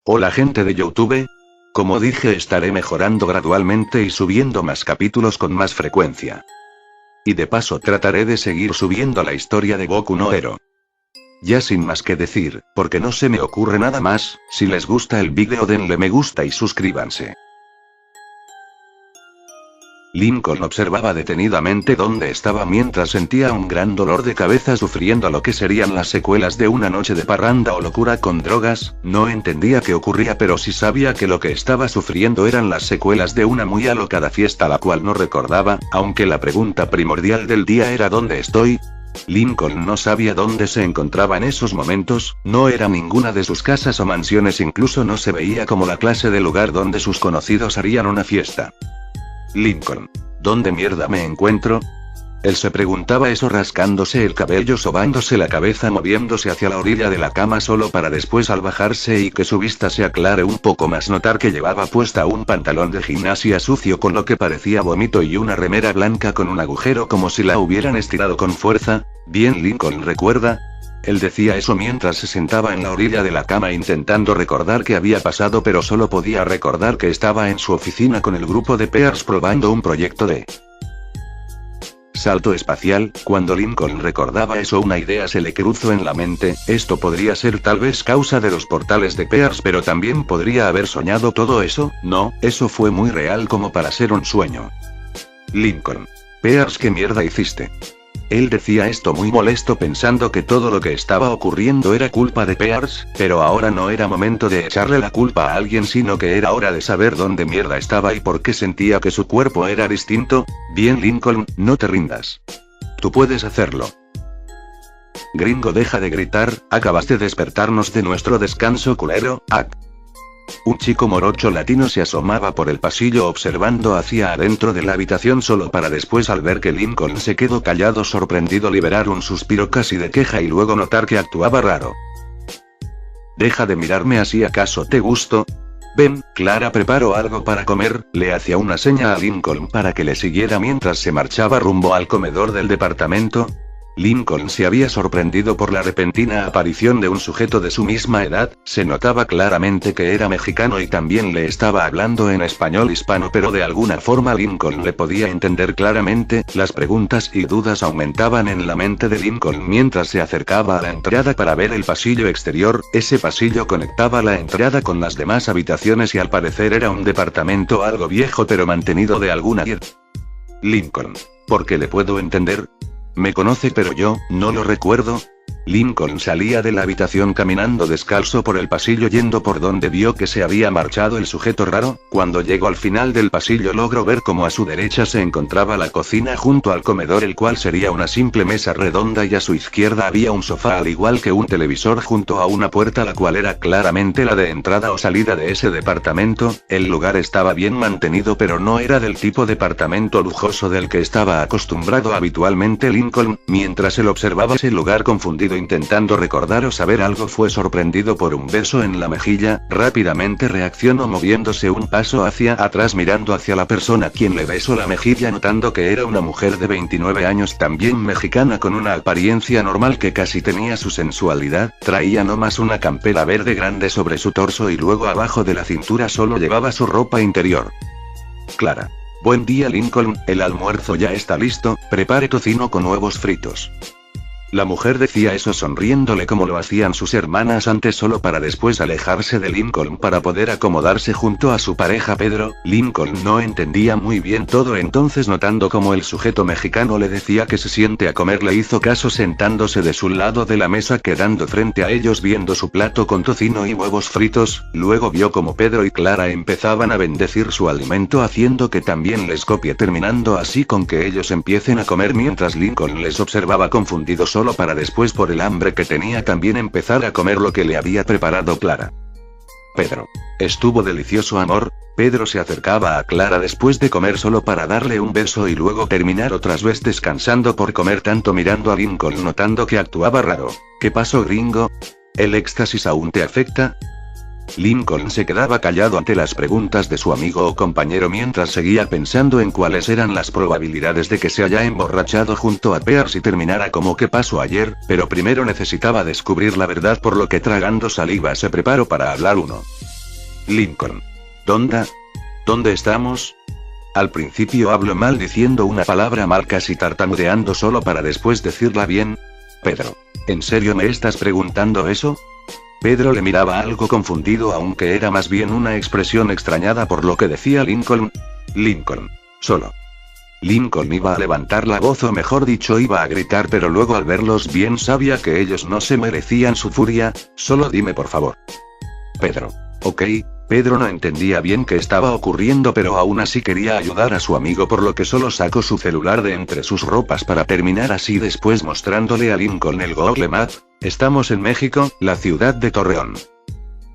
Hola gente de YouTube. Como dije, estaré mejorando gradualmente y subiendo más capítulos con más frecuencia. Y de paso trataré de seguir subiendo la historia de Boku no Hero. Ya sin más que decir, porque no se me ocurre nada más, si les gusta el vídeo denle me gusta y suscríbanse. Lincoln observaba detenidamente dónde estaba mientras sentía un gran dolor de cabeza sufriendo lo que serían las secuelas de una noche de parranda o locura con drogas. No entendía qué ocurría, pero sí sabía que lo que estaba sufriendo eran las secuelas de una muy alocada fiesta la cual no recordaba, aunque la pregunta primordial del día era ¿dónde estoy? Lincoln no sabía dónde se encontraba en esos momentos, no era ninguna de sus casas o mansiones, incluso no se veía como la clase de lugar donde sus conocidos harían una fiesta. Lincoln, ¿dónde mierda me encuentro? Él se preguntaba eso rascándose el cabello, sobándose la cabeza, moviéndose hacia la orilla de la cama solo para después al bajarse y que su vista se aclare un poco más notar que llevaba puesta un pantalón de gimnasia sucio con lo que parecía vómito y una remera blanca con un agujero como si la hubieran estirado con fuerza. Bien, Lincoln recuerda. Él decía eso mientras se sentaba en la orilla de la cama intentando recordar qué había pasado, pero solo podía recordar que estaba en su oficina con el grupo de Pears probando un proyecto de salto espacial. Cuando Lincoln recordaba eso, una idea se le cruzó en la mente: esto podría ser tal vez causa de los portales de Pears, pero también podría haber soñado todo eso. No, eso fue muy real como para ser un sueño. Lincoln. Pears, ¿qué mierda hiciste? Él decía esto muy molesto pensando que todo lo que estaba ocurriendo era culpa de Pears, pero ahora no era momento de echarle la culpa a alguien, sino que era hora de saber dónde mierda estaba y por qué sentía que su cuerpo era distinto. Bien, Lincoln, no te rindas. Tú puedes hacerlo. Gringo, deja de gritar, acabas de despertarnos de nuestro descanso culero. Un chico morocho latino se asomaba por el pasillo observando hacia adentro de la habitación solo para después, al ver que Lincoln se quedó callado sorprendido, liberar un suspiro casi de queja y luego notar que actuaba raro. Deja de mirarme así, ¿acaso te gusto? Ven, Clara, preparo algo para comer. Le hacía una seña a Lincoln para que le siguiera mientras se marchaba rumbo al comedor del departamento. Lincoln se había sorprendido por la repentina aparición de un sujeto de su misma edad. Se notaba claramente que era mexicano y también le estaba hablando en español hispano, pero de alguna forma Lincoln le podía entender claramente. Las preguntas y dudas aumentaban en la mente de Lincoln mientras se acercaba a la entrada para ver el pasillo exterior. Ese pasillo conectaba la entrada con las demás habitaciones y al parecer era un departamento algo viejo pero mantenido de alguna manera. Lincoln. ¿Por qué le puedo entender? Me conoce, pero yo no lo recuerdo. Lincoln salía de la habitación caminando descalzo por el pasillo yendo por donde vio que se había marchado el sujeto raro. Cuando llegó al final del pasillo logró ver como a su derecha se encontraba la cocina junto al comedor, el cual sería una simple mesa redonda, y a su izquierda había un sofá al igual que un televisor junto a una puerta la cual era claramente la de entrada o salida de ese departamento. El lugar estaba bien mantenido pero no era del tipo departamento lujoso del que estaba acostumbrado habitualmente Lincoln. Mientras él observaba ese lugar confundido intentando recordar o saber algo, fue sorprendido por un beso en la mejilla. Rápidamente reaccionó moviéndose un paso hacia atrás mirando hacia la persona quien le besó la mejilla, notando que era una mujer de 29 años también mexicana con una apariencia normal que casi tenía su sensualidad. Traía nomás una campera verde grande sobre su torso y luego abajo de la cintura solo llevaba su ropa interior. Clara. Buen día, Lincoln, el almuerzo ya está listo, prepare tocino con huevos fritos. La mujer decía eso sonriéndole como lo hacían sus hermanas antes, solo para después alejarse de Lincoln para poder acomodarse junto a su pareja Pedro. Lincoln no entendía muy bien todo, entonces notando como el sujeto mexicano le decía que se siente a comer, le hizo caso sentándose de su lado de la mesa quedando frente a ellos viendo su plato con tocino y huevos fritos. Luego vio como Pedro y Clara empezaban a bendecir su alimento haciendo que también les copie, terminando así con que ellos empiecen a comer mientras Lincoln les observaba confundido solo para después por el hambre que tenía también empezar a comer lo que le había preparado Clara. Pedro. Estuvo delicioso, amor. Pedro se acercaba a Clara después de comer solo para darle un beso y luego terminar otras veces descansando por comer tanto, mirando a Lincoln notando que actuaba raro. ¿Qué pasó, gringo? ¿El éxtasis aún te afecta? Lincoln se quedaba callado ante las preguntas de su amigo o compañero mientras seguía pensando en cuáles eran las probabilidades de que se haya emborrachado junto a Pears y terminara como que pasó ayer, pero primero necesitaba descubrir la verdad, por lo que tragando saliva se preparó para hablar. Lincoln. ¿Dónde? ¿Dónde estamos? Al principio hablo mal diciendo una palabra mal casi tartamudeando solo para después decirla bien. Pedro. ¿En serio me estás preguntando eso? Pedro le miraba algo confundido aunque era más bien una expresión extrañada por lo que decía Lincoln. Lincoln. Solo. Lincoln iba a levantar la voz o mejor dicho iba a gritar pero luego al verlos bien sabía que ellos no se merecían su furia, solo dime por favor. Pedro. Ok. Pedro no entendía bien qué estaba ocurriendo pero aún así quería ayudar a su amigo por lo que solo sacó su celular de entre sus ropas para terminar así después mostrándole a Lincoln el Google Map. Estamos en México, la ciudad de Torreón.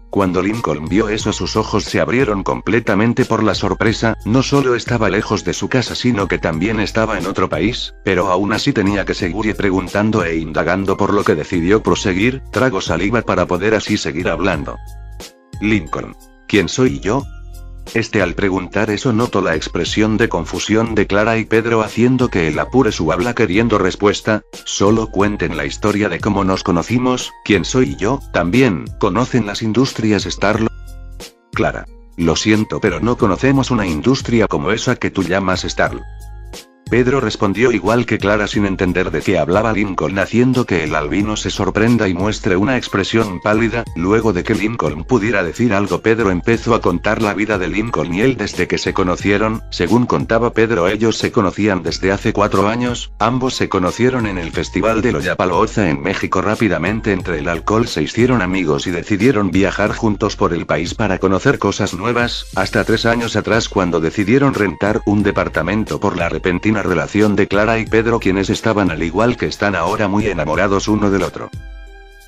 Cuando Lincoln vio eso sus ojos se abrieron completamente por la sorpresa, no solo estaba lejos de su casa sino que también estaba en otro país, pero aún así tenía que seguir preguntando e indagando por lo que decidió proseguir, tragó saliva para poder así seguir hablando. Lincoln. ¿Quién soy yo? Al preguntar eso notó la expresión de confusión de Clara y Pedro haciendo que él apure su habla queriendo respuesta. Solo cuenten la historia de cómo nos conocimos, quién soy yo, también, ¿conocen las industrias Starlo? Clara. Lo siento pero no conocemos una industria como esa que tú llamas Starlo. Pedro respondió igual que Clara sin entender de qué hablaba Lincoln haciendo que el albino se sorprenda y muestre una expresión pálida. Luego de que Lincoln pudiera decir algo Pedro empezó a contar la vida de Lincoln y él desde que se conocieron. Según contaba Pedro ellos se conocían desde hace 4 años, ambos se conocieron en el festival de Lollapalooza en México rápidamente entre el alcohol se hicieron amigos y decidieron viajar juntos por el país para conocer cosas nuevas, hasta 3 años atrás cuando decidieron rentar un departamento por la repentina relación de Clara y Pedro quienes estaban al igual que están ahora muy enamorados uno del otro.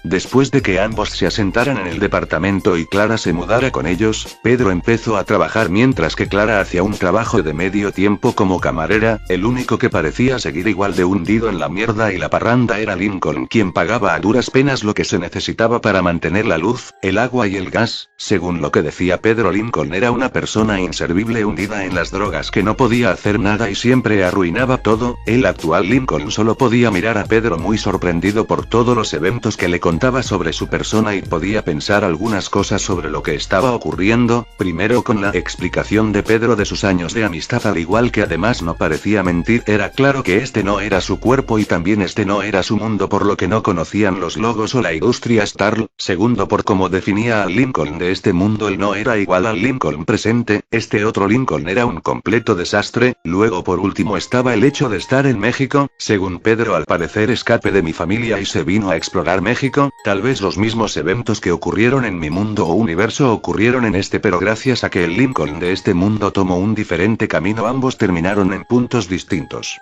Después de que ambos se asentaran en el departamento y Clara se mudara con ellos, Pedro empezó a trabajar mientras que Clara hacía un trabajo de medio tiempo como camarera, el único que parecía seguir igual de hundido en la mierda y la parranda era Lincoln quien pagaba a duras penas lo que se necesitaba para mantener la luz, el agua y el gas. Según lo que decía Pedro Lincoln era una persona inservible hundida en las drogas que no podía hacer nada y siempre arruinaba todo. El actual Lincoln solo podía mirar a Pedro muy sorprendido por todos los eventos que le contaba sobre su persona y podía pensar algunas cosas sobre lo que estaba ocurriendo, primero con la explicación de Pedro de sus años de amistad al igual que además no parecía mentir era claro que no era su cuerpo y también no era su mundo por lo que no conocían los logos o la industria Starl, segundo por cómo definía al Lincoln de este mundo él no era igual al Lincoln presente, otro Lincoln era un completo desastre, luego por último estaba el hecho de estar en México, según Pedro al parecer escape de mi familia y se vino a explorar México. Tal vez los mismos eventos que ocurrieron en mi mundo o universo ocurrieron en pero gracias a que el Lincoln de este mundo tomó un diferente camino ambos terminaron en puntos distintos.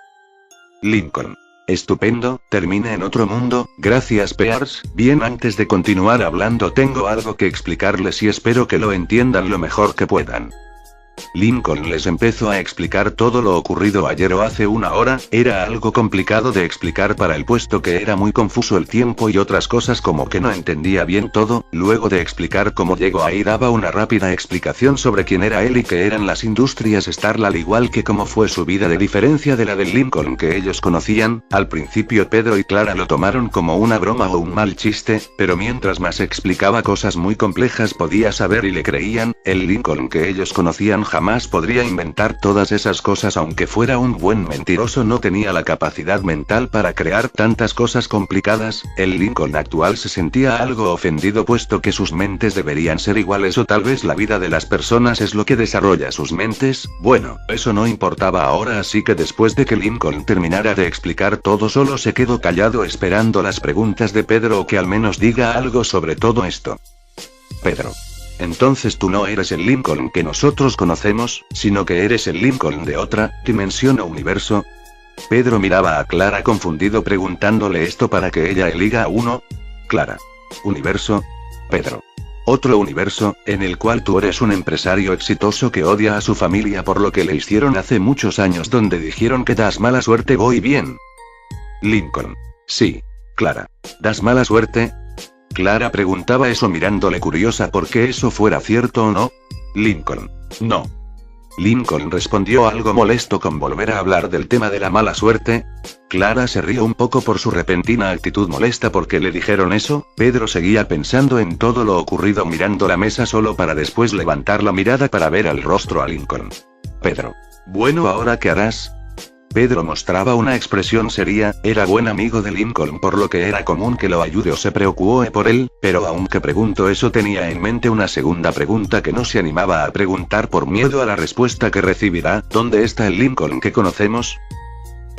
Lincoln. Estupendo, terminé en otro mundo, gracias Pears. Bien antes de continuar hablando tengo algo que explicarles y espero que lo entiendan lo mejor que puedan. Lincoln les empezó a explicar todo lo ocurrido ayer o hace 1 hora, era algo complicado de explicar para él puesto que era muy confuso el tiempo y otras cosas como que no entendía bien todo, luego de explicar cómo llegó ahí daba una rápida explicación sobre quién era él y qué eran las industrias Starl al igual que cómo fue su vida de diferencia de la del Lincoln que ellos conocían. Al principio Pedro y Clara lo tomaron como una broma o un mal chiste, pero mientras más explicaba cosas muy complejas podía saber y le creían, el Lincoln que ellos conocían jamás podría inventar todas esas cosas aunque fuera un buen mentiroso no tenía la capacidad mental para crear tantas cosas complicadas. El Lincoln actual se sentía algo ofendido puesto que sus mentes deberían ser iguales o tal vez la vida de las personas es lo que desarrolla sus mentes. Bueno, eso no importaba ahora así que después de que Lincoln terminara de explicar todo solo se quedó callado esperando las preguntas de Pedro o que al menos diga algo sobre todo esto. Pedro. Entonces tú no eres el Lincoln que nosotros conocemos, sino que eres el Lincoln de otra dimensión o universo. Pedro miraba a Clara confundido preguntándole esto para que ella eliga uno. Clara. ¿Universo? Pedro. Otro universo, en el cual tú eres un empresario exitoso que odia a su familia por lo que le hicieron hace muchos años donde dijeron que das mala suerte voy bien. Lincoln. Sí. Clara. ¿Das mala suerte? Clara preguntaba eso mirándole curiosa porque eso fuera cierto o no. Lincoln. No. Lincoln respondió algo molesto con volver a hablar del tema de la mala suerte. Clara se rió un poco por su repentina actitud molesta porque le dijeron eso. Pedro seguía pensando en todo lo ocurrido mirando la mesa solo para después levantar la mirada para ver al rostro a Lincoln. Pedro. Bueno, ¿ahora qué harás? Pedro mostraba una expresión seria, era buen amigo de Lincoln por lo que era común que lo ayude o se preocupe por él, pero aunque preguntó eso tenía en mente una segunda pregunta que no se animaba a preguntar por miedo a la respuesta que recibirá. ¿Dónde está el Lincoln que conocemos?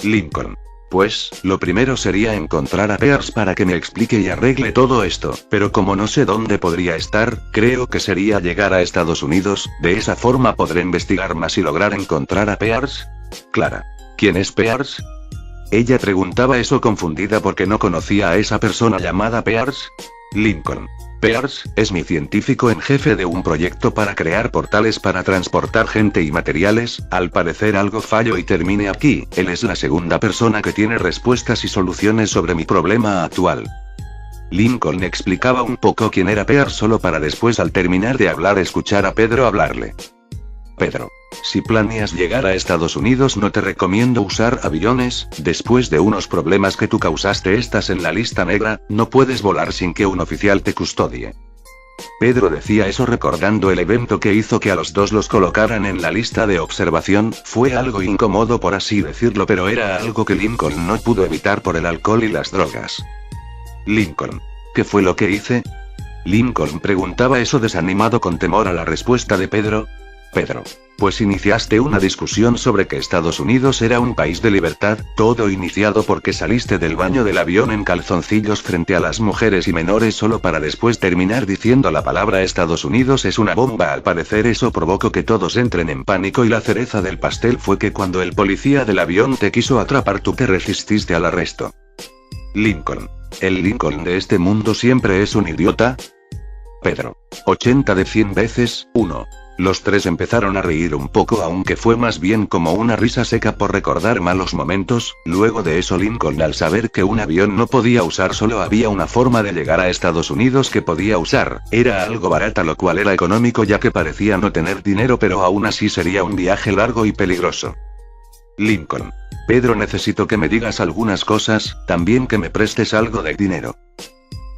Lincoln. Pues, lo primero sería encontrar a Pierce para que me explique y arregle todo esto, pero como no sé dónde podría estar, creo que sería llegar a Estados Unidos, de esa forma podré investigar más y lograr encontrar a Pierce. Clara. ¿Quién es Pierce? Ella preguntaba eso confundida porque no conocía a esa persona llamada Pierce. Lincoln. Pierce es mi científico en jefe de un proyecto para crear portales para transportar gente y materiales. Al parecer algo falló y terminé aquí. Él es la segunda persona que tiene respuestas y soluciones sobre mi problema actual. Lincoln explicaba un poco quién era Pierce solo para después al terminar de hablar escuchar a Pedro hablarle. Pedro. Si planeas llegar a Estados Unidos no te recomiendo usar aviones, después de unos problemas que tú causaste estás en la lista negra, no puedes volar sin que un oficial te custodie. Pedro decía eso recordando el evento que hizo que a los dos los colocaran en la lista de observación, fue algo incómodo por así decirlo pero era algo que Lincoln no pudo evitar por el alcohol y las drogas. Lincoln. ¿Qué fue lo que hice? Lincoln preguntaba eso desanimado con temor a la respuesta de Pedro. Pedro. Pues iniciaste una discusión sobre que Estados Unidos era un país de libertad, todo iniciado porque saliste del baño del avión en calzoncillos frente a las mujeres y menores solo para después terminar diciendo la palabra Estados Unidos es una bomba. Al parecer eso provocó que todos entren en pánico y la cereza del pastel fue que cuando el policía del avión te quiso atrapar tú te resististe al arresto. Lincoln. ¿El Lincoln de este mundo siempre es un idiota? Pedro. 80 de 100 veces, 1. Los tres empezaron a reír un poco aunque fue más bien como una risa seca por recordar malos momentos. Luego de eso Lincoln al saber que un avión no podía usar solo había una forma de llegar a Estados Unidos que podía usar, era algo barata lo cual era económico ya que parecía no tener dinero pero aún así sería un viaje largo y peligroso. Lincoln. Pedro necesito que me digas algunas cosas, también que me prestes algo de dinero.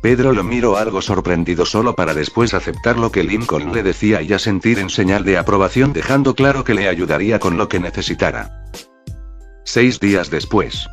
Pedro lo miró algo sorprendido solo para después aceptar lo que Lincoln le decía y asentir en señal de aprobación dejando claro que le ayudaría con lo que necesitara. 6 días después.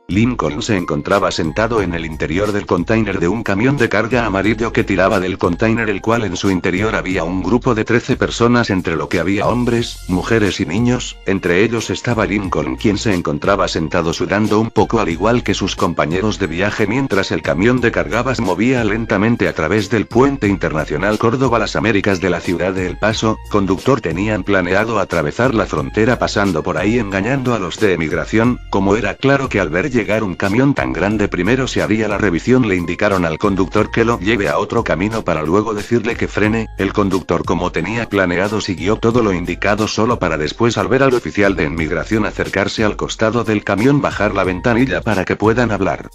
Lincoln se encontraba sentado en el interior del container de un camión de carga amarillo que tiraba del container el cual en su interior había un grupo de 13 personas entre lo que había hombres, mujeres y niños, entre ellos estaba Lincoln quien se encontraba sentado sudando un poco al igual que sus compañeros de viaje mientras el camión de carga se movía lentamente a través del puente internacional Córdoba-Las Américas de la ciudad de El Paso. Conductor tenían planeado atravesar la frontera pasando por ahí engañando a los de emigración, como era claro que al ver llegar un camión tan grande primero se haría la revisión le indicaron al conductor que lo lleve a otro camino para luego decirle que frene, el conductor como tenía planeado siguió todo lo indicado solo para después al ver al oficial de inmigración acercarse al costado del camión bajar la ventanilla para que puedan hablar.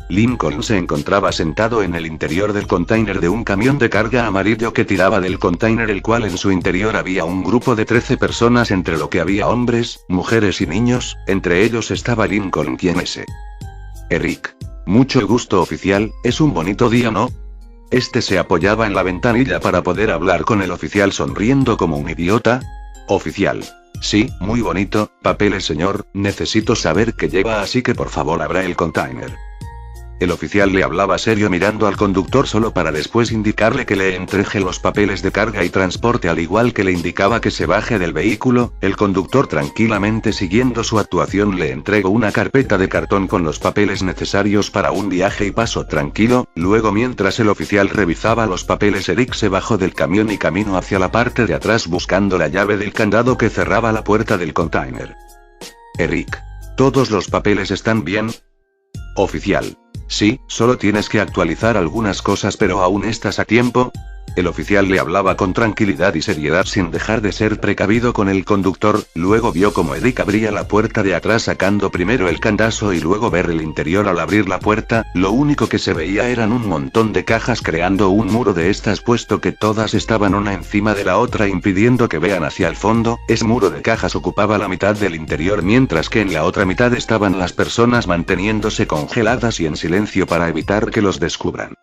Lincoln se encontraba sentado en el interior del container de un camión de carga amarillo que tiraba del container el cual en su interior había un grupo de 13 personas entre lo que había hombres, mujeres y niños, entre ellos estaba Lincoln quien es. Eric. Mucho gusto oficial, es un bonito día ¿no? Este se apoyaba en la ventanilla para poder hablar con el oficial sonriendo como un idiota. Oficial. Sí, muy bonito, papeles señor, necesito saber qué lleva así que por favor abra el container. El oficial le hablaba serio mirando al conductor solo para después indicarle que le entregue los papeles de carga y transporte al igual que le indicaba que se baje del vehículo. El conductor tranquilamente siguiendo su actuación le entregó una carpeta de cartón con los papeles necesarios para un viaje y pasó tranquilo. Luego mientras el oficial revisaba los papeles Eric se bajó del camión y caminó hacia la parte de atrás buscando la llave del candado que cerraba la puerta del container. Eric. ¿Todos los papeles están bien? Oficial. Sí, solo tienes que actualizar algunas cosas pero aún estás a tiempo. El oficial le hablaba con tranquilidad y seriedad sin dejar de ser precavido con el conductor, luego vio como Eric abría la puerta de atrás sacando primero el candazo y luego ver el interior al abrir la puerta, lo único que se veía eran un montón de cajas creando un muro de estas puesto que todas estaban una encima de la otra impidiendo que vean hacia el fondo. Ese muro de cajas ocupaba la mitad del interior mientras que en la otra mitad estaban las personas manteniéndose congeladas y en silencio para evitar que los descubran.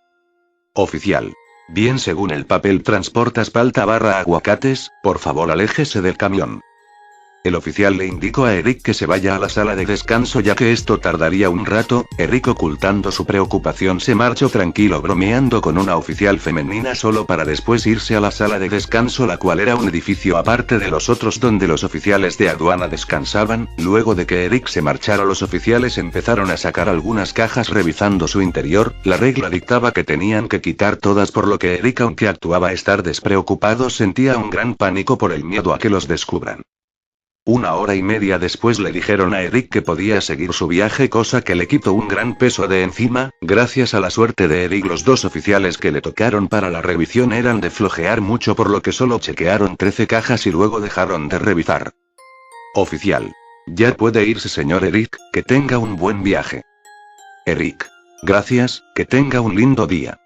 Oficial. Bien, según el papel transportas palta / aguacates, por favor aléjese del camión. El oficial le indicó a Eric que se vaya a la sala de descanso ya que esto tardaría un rato. Eric, ocultando su preocupación, se marchó tranquilo bromeando con una oficial femenina solo para después irse a la sala de descanso, la cual era un edificio aparte de los otros donde los oficiales de aduana descansaban. Luego de que Eric se marchara, los oficiales empezaron a sacar algunas cajas revisando su interior. La regla dictaba que tenían que quitar todas, por lo que Eric, aunque actuaba estar despreocupado, sentía un gran pánico por el miedo a que los descubran. 1 hora y media después le dijeron a Eric que podía seguir su viaje, cosa que le quitó un gran peso de encima. Gracias a la suerte de Eric, los 2 oficiales que le tocaron para la revisión eran de flojear mucho, por lo que solo chequearon 13 cajas y luego dejaron de revisar. Oficial. Ya puede irse, señor Eric, que tenga un buen viaje. Eric. Gracias, que tenga un lindo día.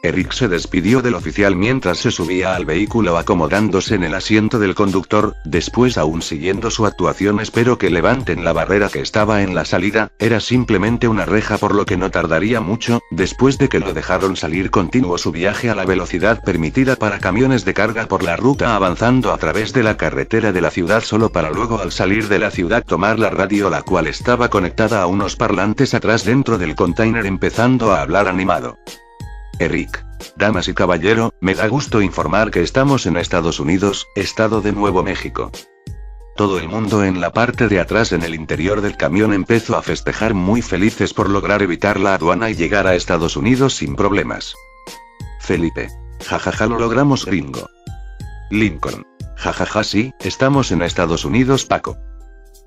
Eric se despidió del oficial mientras se subía al vehículo acomodándose en el asiento del conductor. Después, aún siguiendo su actuación, esperó que levanten la barrera que estaba en la salida. Era simplemente una reja, por lo que no tardaría mucho. Después de que lo dejaron salir, continuó su viaje a la velocidad permitida para camiones de carga por la ruta, avanzando a través de la carretera de la ciudad solo para luego, al salir de la ciudad, tomar la radio, la cual estaba conectada a unos parlantes atrás dentro del container, empezando a hablar animado. Eric. Damas y caballero, me da gusto informar que estamos en Estados Unidos, estado de Nuevo México. Todo el mundo en la parte de atrás en el interior del camión empezó a festejar muy felices por lograr evitar la aduana y llegar a Estados Unidos sin problemas. Felipe. Jajaja, lo logramos, gringo. Lincoln. Jajaja, sí, estamos en Estados Unidos, Paco.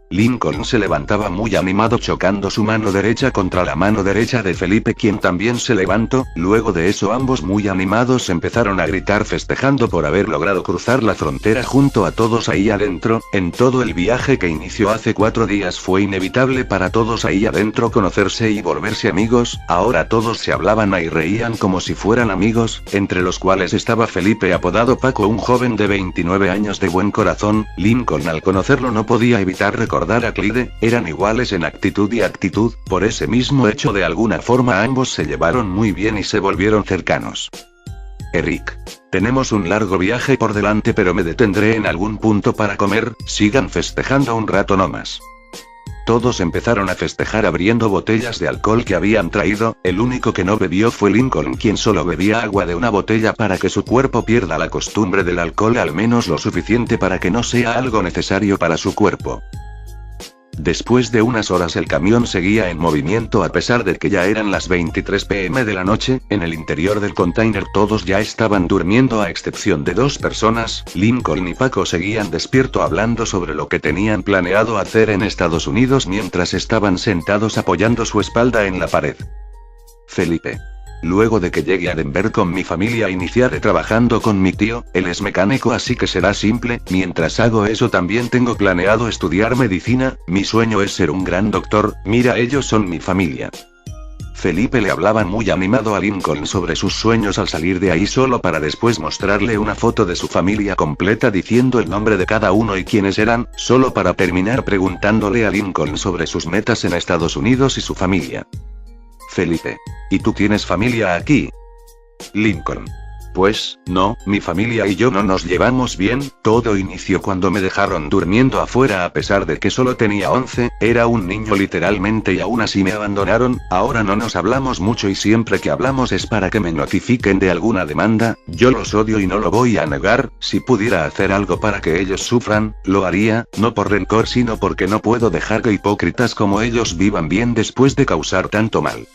Lincoln se levantaba muy animado, chocando su mano derecha contra la mano derecha de Felipe, quien también se levantó. Luego de eso, ambos muy animados empezaron a gritar festejando por haber logrado cruzar la frontera junto a todos ahí adentro. En todo el viaje que inició hace 4 días fue inevitable para todos ahí adentro conocerse y volverse amigos. Ahora todos se hablaban y reían como si fueran amigos, entre los cuales estaba Felipe, apodado Paco, un joven de 29 años de buen corazón. Lincoln, al conocerlo, no podía evitar recordar a Clyde. Eran iguales en actitud y actitud. Por ese mismo hecho, de alguna forma ambos se llevaron muy bien y se volvieron cercanos. Eric. Tenemos un largo viaje por delante, pero me detendré en algún punto para comer. Sigan festejando un rato nomás. Todos empezaron a festejar abriendo botellas de alcohol que habían traído. El único que no bebió fue Lincoln, quien solo bebía agua de una botella para que su cuerpo pierda la costumbre del alcohol, al menos lo suficiente para que no sea algo necesario para su cuerpo. Después de unas horas el camión seguía en movimiento a pesar de que ya eran las 23 p.m. de la noche. En el interior del container todos ya estaban durmiendo a excepción de 2 personas. Lincoln y Paco seguían despierto hablando sobre lo que tenían planeado hacer en Estados Unidos mientras estaban sentados apoyando su espalda en la pared. Felipe. Luego de que llegue a Denver con mi familia iniciaré trabajando con mi tío, él es mecánico, así que será simple. Mientras hago eso también tengo planeado estudiar medicina, mi sueño es ser un gran doctor. Mira, ellos son mi familia. Felipe le hablaba muy animado a Lincoln sobre sus sueños al salir de ahí, solo para después mostrarle una foto de su familia completa diciendo el nombre de cada uno y quiénes eran, solo para terminar preguntándole a Lincoln sobre sus metas en Estados Unidos y su familia. Felipe. ¿Y tú tienes familia aquí? Lincoln. Pues, no, mi familia y yo no nos llevamos bien. Todo inició cuando me dejaron durmiendo afuera a pesar de que solo tenía 11, era un niño literalmente, y aún así me abandonaron. Ahora no nos hablamos mucho y siempre que hablamos es para que me notifiquen de alguna demanda. Yo los odio y no lo voy a negar. Si pudiera hacer algo para que ellos sufran, lo haría, no por rencor sino porque no puedo dejar que hipócritas como ellos vivan bien después de causar tanto mal.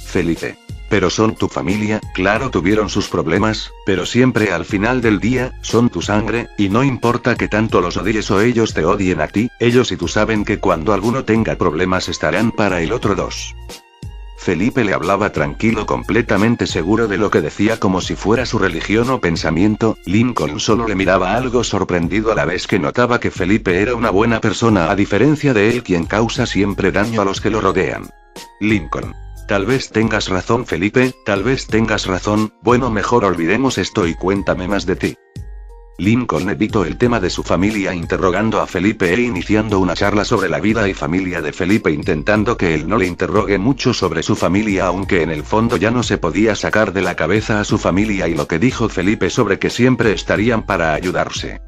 Felipe. Pero son tu familia, claro, tuvieron sus problemas, pero siempre al final del día, son tu sangre, y no importa que tanto los odies o ellos te odien a ti, ellos y tú saben que cuando alguno tenga problemas estarán para el otro. 2. Felipe le hablaba tranquilo, completamente seguro de lo que decía, como si fuera su religión o pensamiento. Lincoln solo le miraba algo sorprendido a la vez que notaba que Felipe era una buena persona, a diferencia de él, quien causa siempre daño a los que lo rodean. Lincoln: tal vez tengas razón, Felipe, tal vez tengas razón. Bueno, mejor olvidemos esto y cuéntame más de ti. Lincoln evitó el tema de su familia, interrogando a Felipe e iniciando una charla sobre la vida y familia de Felipe, intentando que él no le interrogue mucho sobre su familia, aunque en el fondo ya no se podía sacar de la cabeza a su familia y lo que dijo Felipe sobre que siempre estarían para ayudarse.